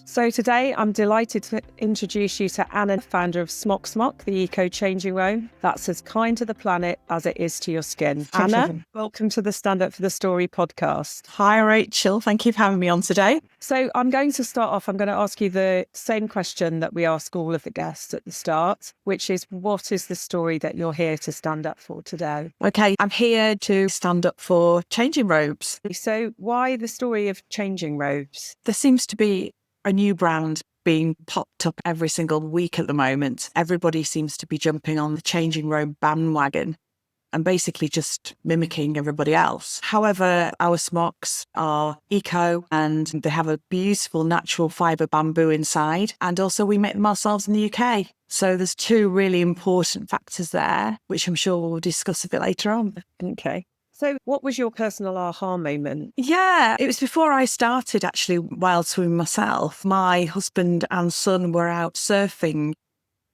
So today I'm delighted to introduce you to Anna, founder of Smoc Smoc, the eco-changing robe that's as kind to the planet as it is to your skin. Anna, welcome to the Standup for the Story podcast. Hi, Rachel. Thank you for having me on today. So I'm going to start off, I'm going to ask you the same question that we ask all of the guests at the start, which is, what is the story that you're here to stand up for today? Okay, I'm here to stand up for changing robes. So why the story of changing robes? There seems to be a new brand being popped up every single week at the moment. Everybody seems to be jumping on the changing robe bandwagon and basically just mimicking everybody else. However, our smocks are eco and they have a beautiful natural fibre bamboo inside. And also we make them ourselves in the UK. So there's two really important factors there, which I'm sure we'll discuss a bit later on. Okay. So what was your personal aha moment? Yeah, it was before I started actually wild swimming myself. My husband and son were out surfing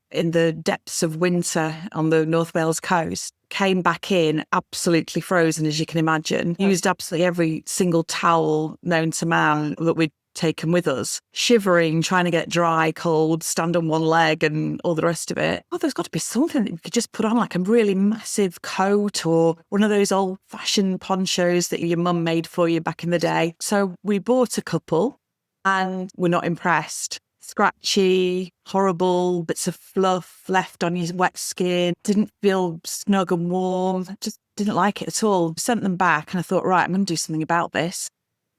in the depths of winter on the North Wales coast, came back in absolutely frozen, as you can imagine, used absolutely every single towel known to man that we'd taken with us, shivering, trying to get dry, cold, stand on one leg and all the rest of it. Oh, there's got to be something that you could just put on, like a really massive coat or one of those old-fashioned ponchos that your mum made for you back in the day. So we bought a couple and we're not impressed. Scratchy, horrible, bits of fluff left on your wet skin, didn't feel snug and warm, just didn't like it at all. Sent them back and I thought, right, I'm going to do something about this.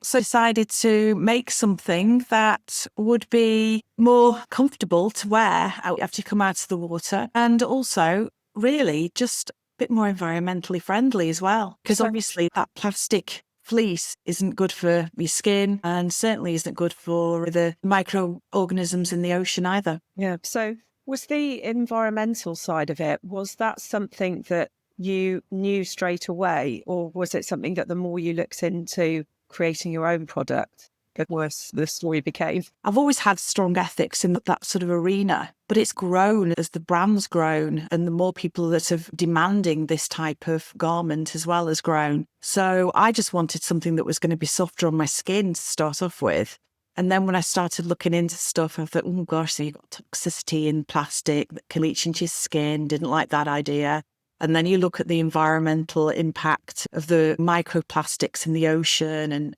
So I decided to make something that would be more comfortable to wear after you come out of the water, and also really just a bit more environmentally friendly as well. Because obviously that plastic fleece isn't good for your skin and certainly isn't good for the microorganisms in the ocean either. Yeah. So was the environmental side of it, was that something that you knew straight away, or was it something that the more you looked into creating your own product, the worse the story became? I've always had strong ethics in that sort of arena, but it's grown as the brand's grown and the more people that are demanding this type of garment as well has grown. So I just wanted something that was going to be softer on my skin to start off with. And then when I started looking into stuff, I thought, oh gosh, so you've got toxicity in plastic that can leach into your skin. Didn't like that idea. And then you look at the environmental impact of the microplastics in the ocean, and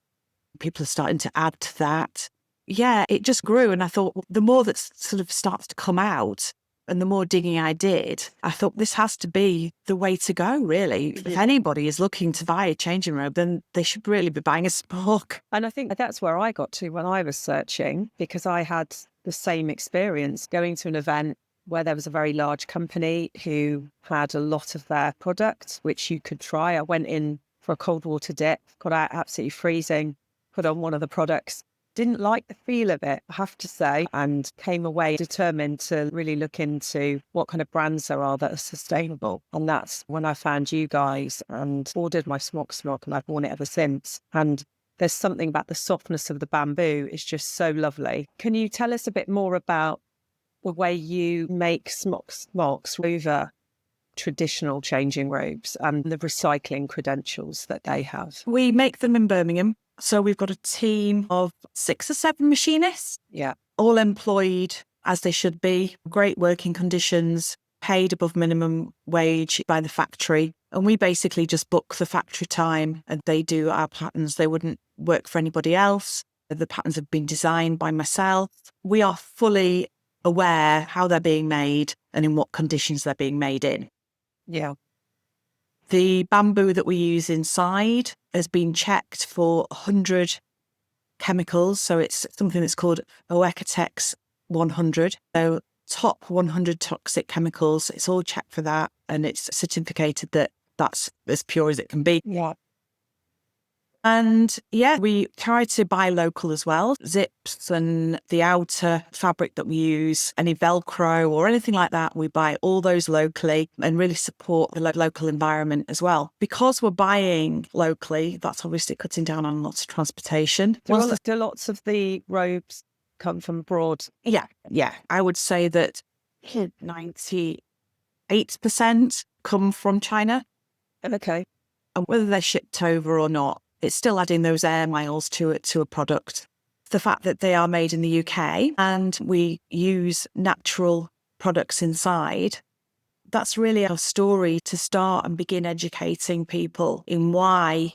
people are starting to add to that. Yeah, it just grew. And I thought, well, the more that sort of starts to come out and the more digging I did, I thought this has to be the way to go, really. If anybody is looking to buy a changing robe, then they should really be buying a Smoc. And I think that's where I got to when I was searching, because I had the same experience going to an event where there was a very large company who had a lot of their products, which you could try. I went in for a cold water dip, got out absolutely freezing, put on one of the products, didn't like the feel of it, I have to say, and came away determined to really look into what kind of brands there are that are sustainable. And that's when I found you guys and ordered my Smoc Smoc, and I've worn it ever since. And there's something about the softness of the bamboo. It's just so lovely. Can you tell us a bit more about the way you make Smoc Smocs over traditional changing robes and the recycling credentials that they have? We make them in Birmingham. So we've got a team of 6 or 7 machinists. Yeah. All employed as they should be, great working conditions, paid above minimum wage by the factory. And we basically just book the factory time and they do our patterns. They wouldn't work for anybody else. The patterns have been designed by myself. We are fully aware how they're being made and in what conditions they're being made in. Yeah. The bamboo that we use inside has been checked for 100 chemicals. So it's something that's called Oecotex 100. So top 100 toxic chemicals. It's all checked for that. And it's certificated that that's as pure as it can be. Yeah. And yeah, we try to buy local as well. Zips and the outer fabric that we use, any Velcro or anything like that, we buy all those locally and really support the local environment as well. Because we're buying locally, that's obviously cutting down on lots of transportation. Do lots of the robes come from abroad? Yeah. I would say that 98% come from China. Okay. And whether they're shipped over or not, it's still adding those air miles to a product. the fact that they are made in the UK and we use natural products inside. That's really our story to start and begin educating people in why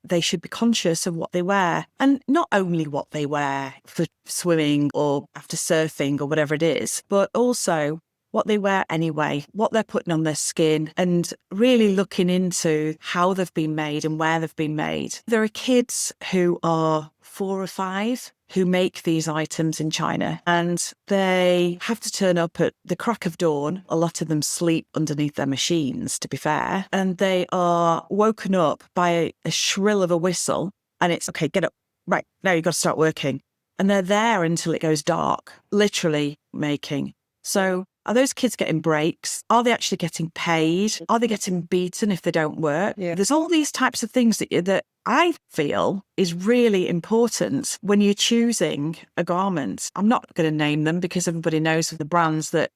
they should be conscious of what they wear. And not only what they wear for swimming or after surfing or whatever it is, but also what they wear anyway, what they're putting on their skin, and really looking into how they've been made and where they've been made. There are kids who are 4 or 5 who make these items in China, and they have to turn up at the crack of dawn. A lot of them sleep underneath their machines, to be fair, and they are woken up by a shrill of a whistle, and it's, okay, get up. Right, now you've got to start working. And they're there until it goes dark, literally making. So are those kids getting breaks? Are they actually getting paid? Are they getting beaten if they don't work? Yeah. There's all these types of things that I feel is really important when you're choosing a garment. I'm not going to name them because everybody knows the brands that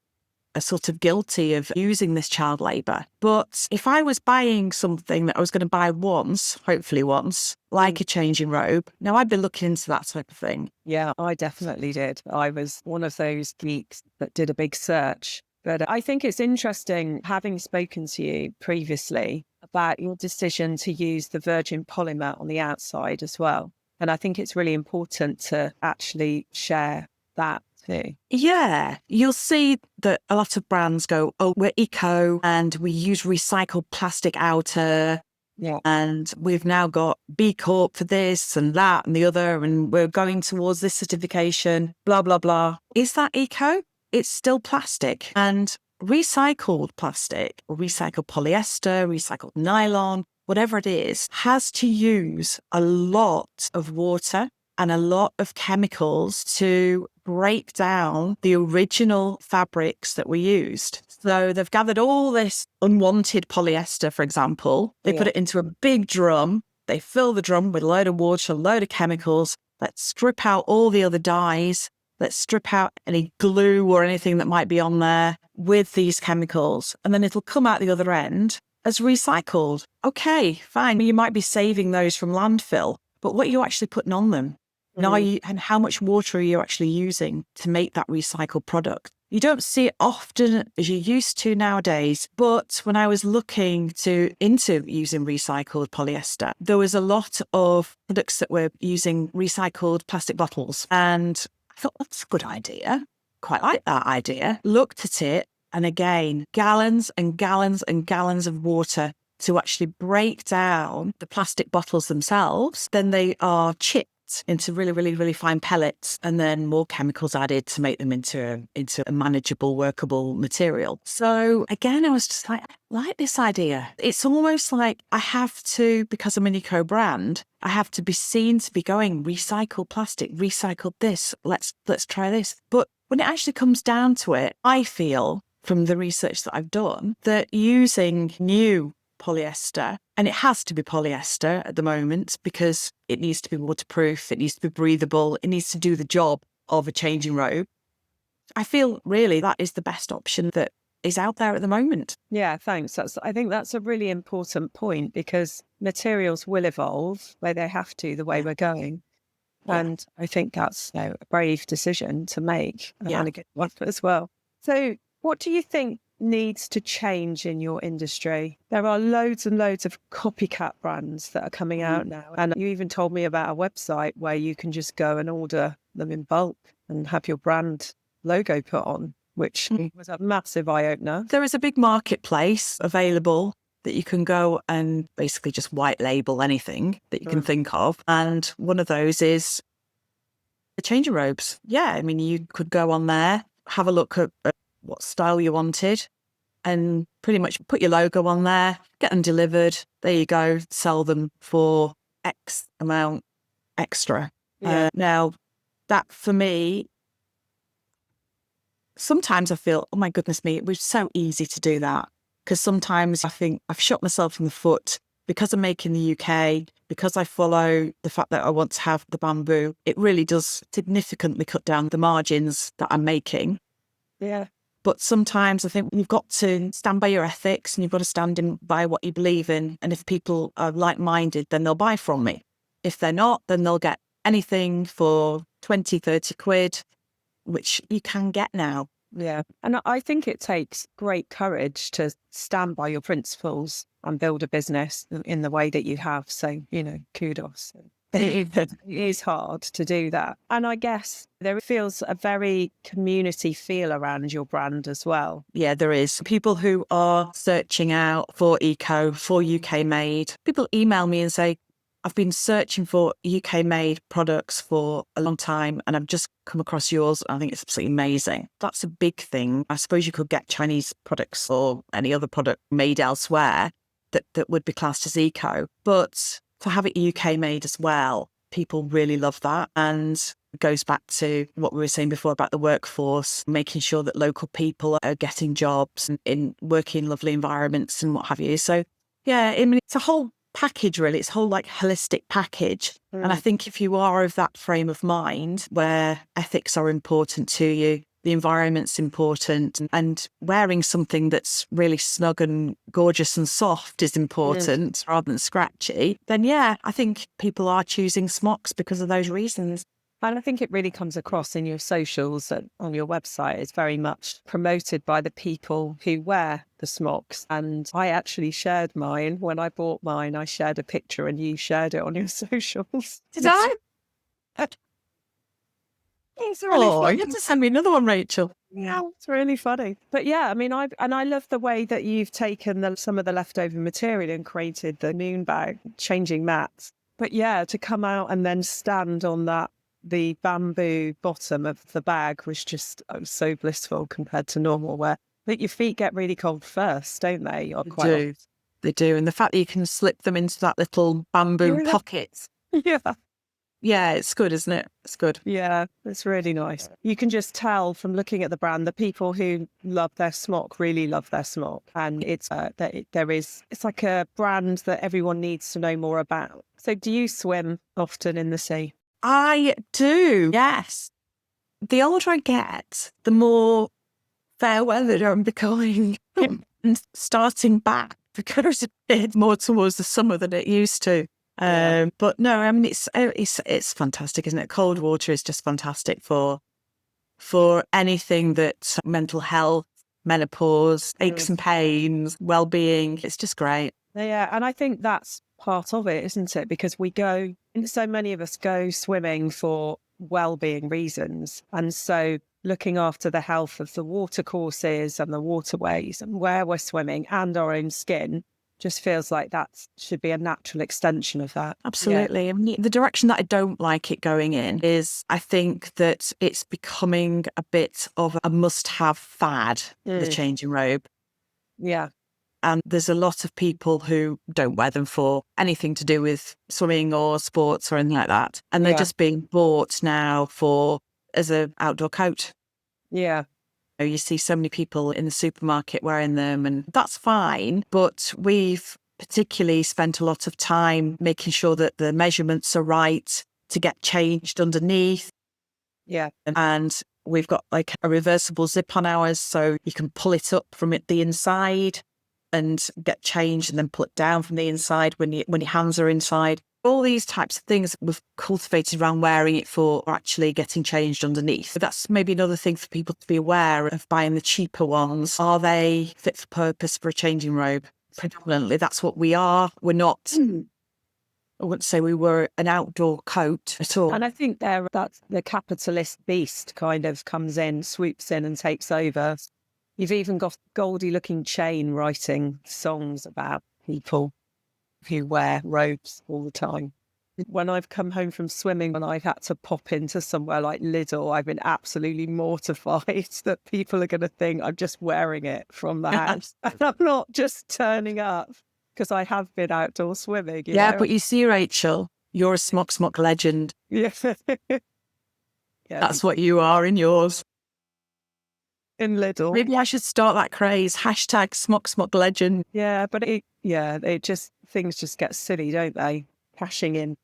are sort of guilty of using this child labour. But if I was buying something that I was going to buy once, hopefully once, like a changing robe, now I'd be looking into that type of thing. Yeah, I definitely did. I was one of those geeks that did a big search. But I think it's interesting, having spoken to you previously, about your decision to use the virgin polymer on the outside as well. And I think it's really important to actually share that too. Yeah, you'll see that a lot of brands go, oh, we're eco and we use recycled plastic outer. Yeah. And we've now got B Corp for this and that and the other, and we're going towards this certification, blah, blah, blah. Is that eco? It's still plastic. And recycled plastic or recycled polyester, recycled nylon, whatever it is, has to use a lot of water and a lot of chemicals to break down the original fabrics that were used. So they've gathered all this unwanted polyester, for example. They put it into a big drum. They fill the drum with a load of water, a load of chemicals. Let's strip out all the other dyes. Let's strip out any glue or anything that might be on there with these chemicals. And then it'll come out the other end as recycled. Okay, fine. You might be saving those from landfill, but what are you actually putting on them? And how much water are you actually using to make that recycled product? You don't see it often as you used to nowadays. But when I was looking into using recycled polyester, there was a lot of products that were using recycled plastic bottles. And I thought, that's a good idea. Quite like that idea. Looked at it. And again, gallons and gallons and gallons of water to actually break down the plastic bottles themselves. Then they are chipped into really, really, really fine pellets, and then more chemicals added to make them into a manageable, workable material. So again, I was just like, I like this idea. It's almost like I have to, because I'm an eco brand, I have to be seen to be going recycled plastic, recycled this. Let's try this. But when it actually comes down to it, I feel from the research that I've done that using new polyester, and it has to be polyester at the moment because it needs to be waterproof, it needs to be breathable, it needs to do the job of a changing robe. I feel really that is the best option that is out there at the moment. Yeah, thanks. I think that's a really important point because materials will evolve where they have to, the way we're going. Yeah. And I think that's a brave decision to make and a good one as well. So what do you think needs to change in your industry? There are loads and loads of copycat brands that are coming out now. And you even told me about a website where you can just go and order them in bulk and have your brand logo put on, which was a massive eye-opener. There is a big marketplace available that you can go and basically just white label anything that you can think of. And one of those is the changing robes. Yeah, I mean, you could go on there, have a look at what style you wanted, and pretty much put your logo on there, get them delivered. There you go, sell them for X amount extra. Yeah. Now, that for me, sometimes I feel, oh my goodness me, it was so easy to do that. Because sometimes I think I've shot myself in the foot because I'm making the UK, because I follow the fact that I want to have the bamboo. It really does significantly cut down the margins that I'm making. Yeah. But sometimes I think you've got to stand by your ethics and you've got to stand by what you believe in. And if people are like-minded, then they'll buy from me. If they're not, then they'll get anything for 20, 30 quid, which you can get now. Yeah. And I think it takes great courage to stand by your principles and build a business in the way that you have. So, kudos. It is hard to do that. And I guess there feels a very community feel around your brand as well. Yeah, there is. People who are searching out for eco, for UK made. People email me and say, I've been searching for UK made products for a long time and I've just come across yours. I think it's absolutely amazing. That's a big thing. I suppose you could get Chinese products or any other product made elsewhere that would be classed as eco. But to have it UK made as well, people really love that. And it goes back to what we were saying before about the workforce, making sure that local people are getting jobs and in working in lovely environments and what have you. So, yeah, I mean, it's a whole package, really. It's a whole holistic package. And I think if you are of that frame of mind where ethics are important to you, the environment's important, and wearing something that's really snug and gorgeous and soft is important rather than scratchy, then yeah, I think people are choosing Smocs because of those reasons. And I think it really comes across in your socials and on your website. It's very much promoted by the people who wear the smocks. And I actually shared mine. When I bought mine, I shared a picture and you shared it on your socials. Did I? It's really Oh, funny. you have to send me another one, Rachel. Yeah, it's really funny. But yeah, I mean, I love the way that you've taken some of the leftover material and created the moon bag, changing mats. But yeah, to come out and then stand on the bamboo bottom of the bag was just so blissful compared to normal wear. But your feet get really cold first, don't they? Or quite They do. They do. And the fact that you can slip them into that little bamboo pocket. Yeah. Yeah, it's good, isn't it? It's good. Yeah, it's really nice. You can just tell from looking at the brand, the people who love their smock really love their smock. And it's it's like a brand that everyone needs to know more about. So do you swim often in the sea? I do, yes. The older I get, the more fair weather I'm becoming and starting back because it's more towards the summer than it used to. But no, I mean it's fantastic, isn't it? Cold water is just fantastic for anything that mental health, menopause, aches and pains, well-being. It's just great. Yeah, and I think that's part of it, isn't it? Because so many of us go swimming for well-being reasons, and so looking after the health of the water courses and the waterways and where we're swimming and our own skin just feels like that should be a natural extension of that. Absolutely. I mean, the direction that I don't like it going in is I think that it's becoming a bit of a must-have fad, the changing robe. Yeah. And there's a lot of people who don't wear them for anything to do with swimming or sports or anything like that. And they're just being bought now as an outdoor coat. Yeah. You see so many people in the supermarket wearing them, and that's fine. But we've particularly spent a lot of time making sure that the measurements are right to get changed underneath. Yeah. And we've got like a reversible zip on ours, so you can pull it up from the inside and get changed and then pull it down from the inside when your hands are inside. All these types of things we've cultivated around wearing it for actually getting changed underneath. So that's maybe another thing for people to be aware of buying the cheaper ones. Are they fit for purpose for a changing robe? Predominantly, that's what we are. We're not, I wouldn't say we were an outdoor coat at all. And I think that's the capitalist beast kind of comes in, swoops in and takes over. You've even got Goldie looking Chain writing songs about people who wear robes all the time. When I've come home from swimming and I've had to pop into somewhere like Lidl, I've been absolutely mortified that people are going to think I'm just wearing it from the house. And I'm not just turning up because I have been outdoor swimming. You know? But you see, Rachel, you're a Smoc Smoc legend. Yeah. That's what you are in yours. In Lidl. Maybe I should start that craze. Hashtag Smoc Smoc legend. Yeah, but things just get silly, don't they? Cashing in.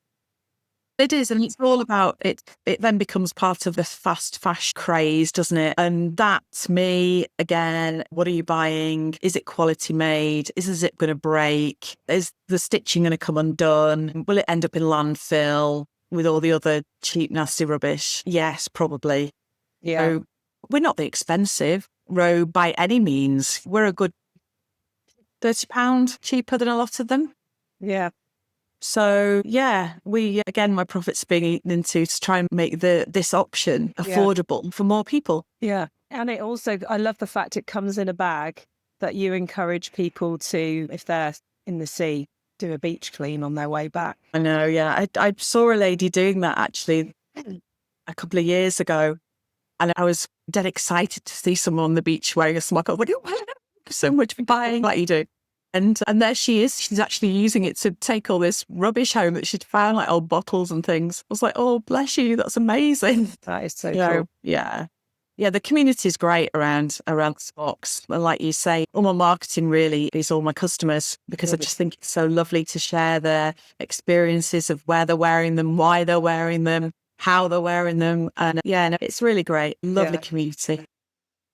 It is, and it's all about it. It then becomes part of the fast fashion craze, doesn't it? And that, to me, again, what are you buying? Is it quality made? Is the zip going to break? Is the stitching going to come undone? Will it end up in landfill? with all the other cheap, nasty rubbish? Yes, probably. Yeah. So we're not the expensive robe by any means. We're a good £30 cheaper than a lot of them. Yeah. So yeah, again, my profits being eaten into to try and make this option affordable for more people. Yeah. And it also, I love the fact it comes in a bag that you encourage people to, if they're in the sea, do a beach clean on their way back. I know, yeah. I saw a lady doing that actually a couple of years ago, and I was dead excited to see someone on the beach wearing a smock. I went, oh, thank you so much for buying like you do. And there she is. She's actually using it to take all this rubbish home that she'd found, like old bottles and things. I was like, oh, bless you. That's amazing. That is so cool. Yeah. Yeah, the community is great around Smocs. And like you say, all my marketing really is all my customers, because I just think it's so lovely to share their experiences of where they're wearing them, why they're wearing them, how they're wearing them. And it's really great. Lovely community.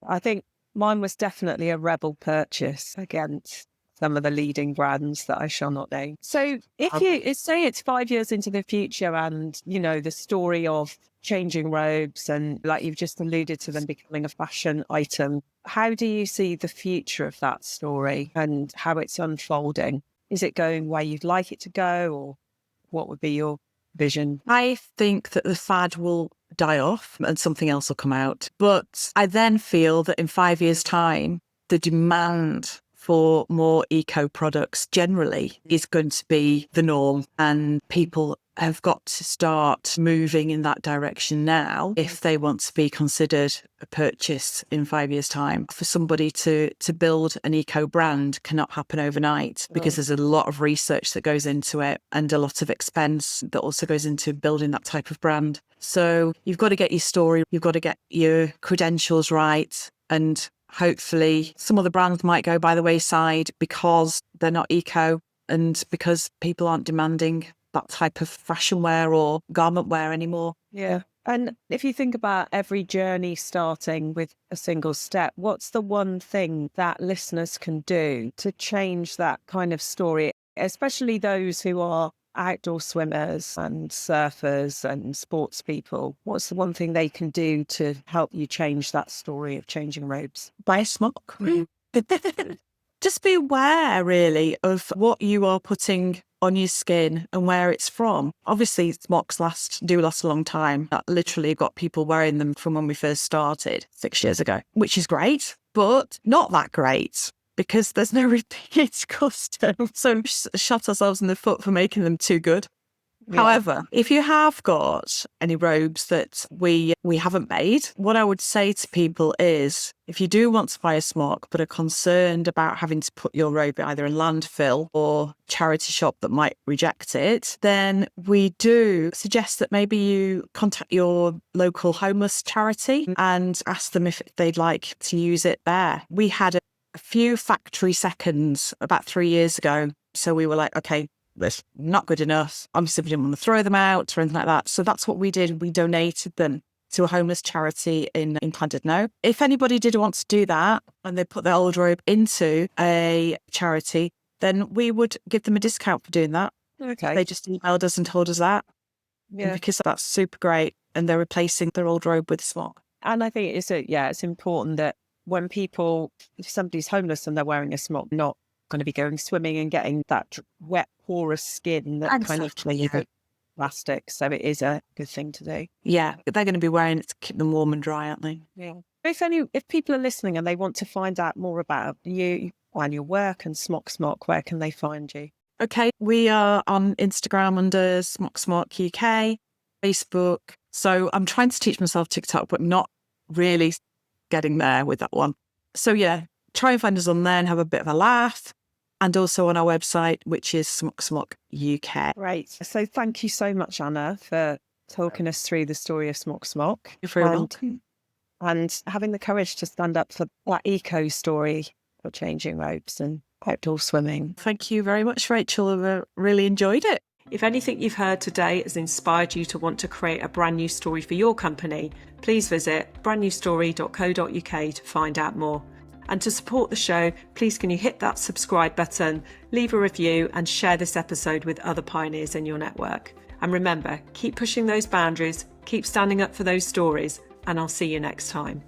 I think mine was definitely a rebel purchase against some of the leading brands that I shall not name. So say it's 5 years into the future and, the story of changing robes and, like you've just alluded to, them becoming a fashion item, how do you see the future of that story and how it's unfolding? Is it going where you'd like it to go, or what would be your vision? I think that the fad will die off and something else will come out. But I then feel that in 5 years' time, the demand for more eco products generally is going to be the norm, and people have got to start moving in that direction now if they want to be considered a purchase in 5 years' time. For somebody to build an eco brand cannot happen overnight, because there's a lot of research that goes into it and a lot of expense that also goes into building that type of brand. So you've got to get your story, you've got to get your credentials right, and hopefully some of the brands might go by the wayside because they're not eco and because people aren't demanding that type of fashion wear or garment wear anymore. Yeah. And if you think about every journey starting with a single step, what's the one thing that listeners can do to change that kind of story, especially those who are outdoor swimmers and surfers and sports people? What's the one thing they can do to help you change that story of changing robes? Buy a smock. Just be aware, really, of what you are putting on your skin and where it's from. Obviously, smocks do last a long time. I literally got people wearing them from when we first started 6 years ago, which is great, but not that great, because there's no repeat custom. So we shot ourselves in the foot for making them too good. Yeah. However, if you have got any robes that we haven't made, what I would say to people is, if you do want to buy a smock but are concerned about having to put your robe either in landfill or charity shop that might reject it, then we do suggest that maybe you contact your local homeless charity and ask them if they'd like to use it there. We had a few factory seconds about 3 years ago. So we were like, okay, that's not good enough. Obviously, we didn't want to throw them out or anything like that. So that's what we did. We donated them to a homeless charity in Llandudno. If anybody did want to do that and they put their old robe into a charity, then we would give them a discount for doing that. Okay. They just emailed us and told us that. Yeah. Because that's super great. And they're replacing their old robe with smock. And I think it's important that when if somebody's homeless and they're wearing a smock, not going to be going swimming and getting that wet, porous skin that kind of plastic. So it is a good thing to do. Yeah, they're going to be wearing it to keep them warm and dry, aren't they? Yeah. If people are listening and they want to find out more about you and your work and Smoc Smoc, where can they find you? Okay, we are on Instagram under Smoc Smoc UK, Facebook. So I'm trying to teach myself TikTok, but not really getting there with that one. So yeah, try and find us on there and have a bit of a laugh. And also on our website, which is Smoc Smoc UK. Right. So thank you so much, Anna, for talking us through the story of Smoc Smoc. You're very welcome. And having the courage to stand up for that eco story for changing robes and outdoor swimming. Thank you very much, Rachel. I've really enjoyed it. If anything you've heard today has inspired you to want to create a brand new story for your company, please visit brandnewstory.co.uk to find out more. And to support the show, please can you hit that subscribe button, leave a review and share this episode with other pioneers in your network. And remember, keep pushing those boundaries, keep standing up for those stories, and I'll see you next time.